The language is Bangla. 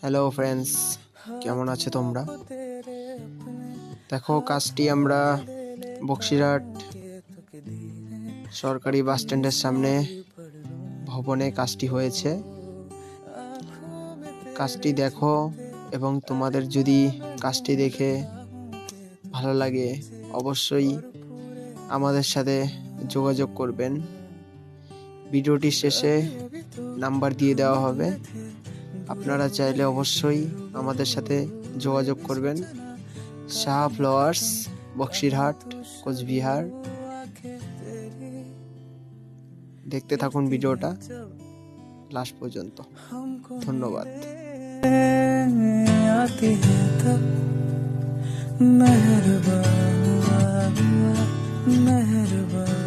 হ্যালো ফ্রেন্ডস, কেমন আছো তোমরা? দেখো, কাজটি আমরা বক্সিরহাট সরকারি বাস স্ট্যান্ডের সামনে ভবনে কাজটি হয়েছে। কাজটি দেখো এবং তোমাদের যদি কাজটি দেখে ভালো লাগে অবশ্যই আমাদের সাথে যোগাযোগ করবেন। ভিডিওটির শেষে নাম্বার দিয়ে দেওয়া হবে, আপনারা চাইলে অবশ্যই আমাদের সাথে যোগাযোগ করবেন। শাহ ফ্লাওয়ার্স, বক্সিরহাট, কোচবিহার। দেখতে থাকুন ভিডিওটা লাস্ট পর্যন্ত। ধন্যবাদ। मेहरबान